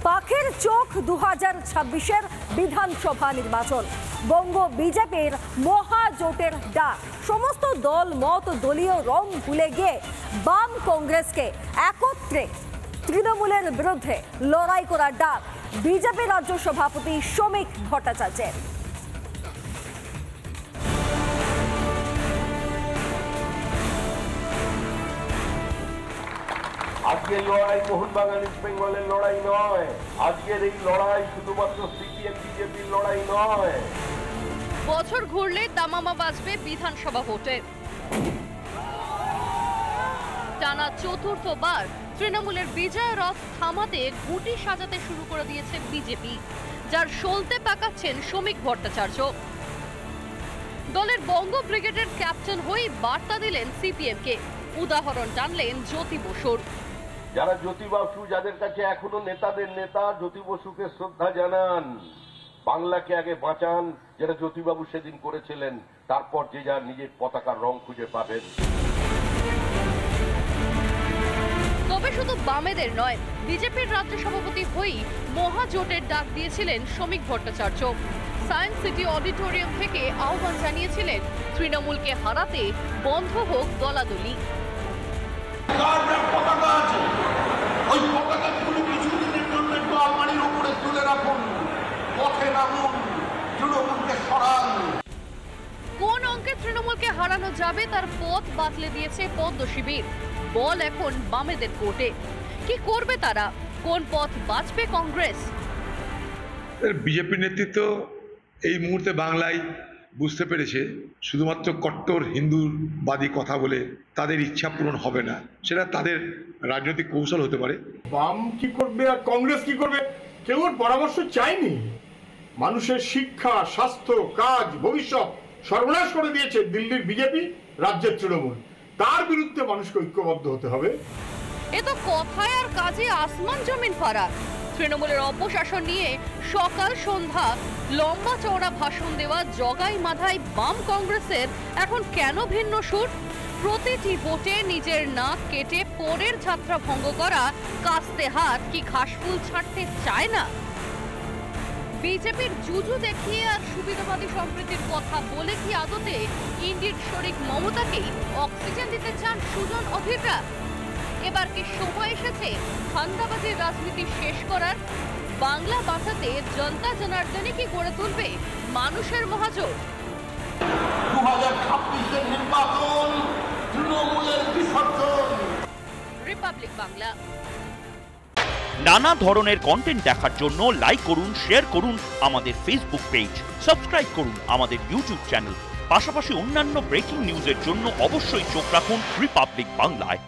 পাখির চোখ 2026-এর বিধানসভা নির্বাচন। বঙ্গ বিজেপির মহাজোটের ডাক। সমস্ত দল মত দলীয় রং ভুলে গিয়ে বাম কংগ্রেসকে একত্রে তৃণমূলের বিরুদ্ধে লড়াই করার ডাক বিজেপি রাজ্য সভাপতি শ্রমিক ভট্টাচার্যের। আজকের লড়াই মোহনবাগান ইস্ট বেঙ্গলের লড়াই নয়। আজকের এই লড়াই শুধুমাত্র সিপিএম বিজেপির লড়াই নয়। বছর ঘুরলে দামামা বাজবে বিধানসভা ভোটে। টানা চতুর্থবার তৃণমূলের বিজয় রথ থামাতে গুটি সাজাতে শুরু করে দিয়েছে বিজেপি, যার সলতে পাকাচ্ছেন শ্রমিক ভট্টাচার্য। দলের বঙ্গ ব্রিগেডের ক্যাপ্টেন হয়ে বার্তা দিলেন সিপিএমকে। উদাহরণ টানলেন জ্যোতি বসুর। যারা জ্যোতি বসু, যাদের কাছে এখনো নেতাদের নেতা, জ্যোতি বসুকে শ্রদ্ধা জানান, বাংলাকে আগে বাঁচান, যারা জ্যোতিবাবু সেদিন করেছিলেন। তারপর যে যার নিজের পতাকার রং খুঁজে পাবেন। তবে শুধু বামেদের নয়, বিজেপির রাজ্য সভাপতি হয়েই মহাজোটের ডাক দিয়েছিলেন শ্রমিক ভট্টাচার্য। সায়েন্স সিটি অডিটোরিয়াম থেকে আহ্বান জানিয়েছিলেন তৃণমূলকে হারাতে বন্ধ হোক দলাদলি। কোন অঙ্কে তৃণমূলকে হারানো যাবে তার পথ বাতলে দিয়েছে পদ্ম শিবির। বল এখন বামেদের কোর্টে। কি করবে তারা? কোন পথ বাঁচবে কংগ্রেস? বিজেপি নেতৃত্ব এই মুহূর্তে বাংলায় বুঝতে পেরেছে শুধুমাত্র কট্টর হিন্দুবাদী কথা বলে তাদের ইচ্ছা পূরণ হবে না। সেটা তাদের রাজনৈতিক কৌশল হতে পারে। বাম কি করবে আর কংগ্রেস কি করবে কেউ পরামর্শ চায়নি। মানুষের শিক্ষা, স্বাস্থ্য, কাজ, ভবিষ্যৎ সর্বনাশ করে দিয়েছে দিল্লির বিজেপি, রাজ্যের তৃণমূল। তার বিরুদ্ধে মানুষকে ঐক্যবদ্ধ হতে হবে। এ তো কথায় আর কাজে আসমান জমিন ফারাক। তৃণমূলের অপশাসন নিয়ে সকাল সন্ধ্যা লম্বা চওড়া ভাষণ দেওয়া জগাই মাথায় বাম কংগ্রেসের এখন কেন ভিন্ন সুর? প্রতিটি ভোটে নিজের নাক কেটে পরের যাত্রা ভঙ্গ করা কাস্তে হাত কি ঘাসফুল ছাড়তে চায় না? বিজেপির জুজু দেখিয়ে আর সুবিধাবাদী সম্প্রীতির কথা বলে কি আদতে ইন্ডির শরিক মমতাকেই অক্সিজেন দিতে চান সুজন অধীররা? এবার কি সময় এসেছে ধান্দাবাজির রাজনীতি শেষ করার? বাংলা বাঁচাতে জনতা জনার্দনে কি গড়ে তুলবে মানুষের মহাজোট? 2026-এর নির্বাচন তৃণমূলের বিসর্জন। রিপাবলিক বাংলা। নানা ধরনের কন্টেন্ট দেখার জন্য লাইক করুন, শেয়ার করুন আমাদের ফেসবুক পেজ, সাবস্ক্রাইব করুন আমাদের ইউটিউব চ্যানেল। পাশাপাশি অন্যান্য ব্রেকিং নিউজের জন্য অবশ্যই চোখ রাখুন রিপাবলিক বাংলায়।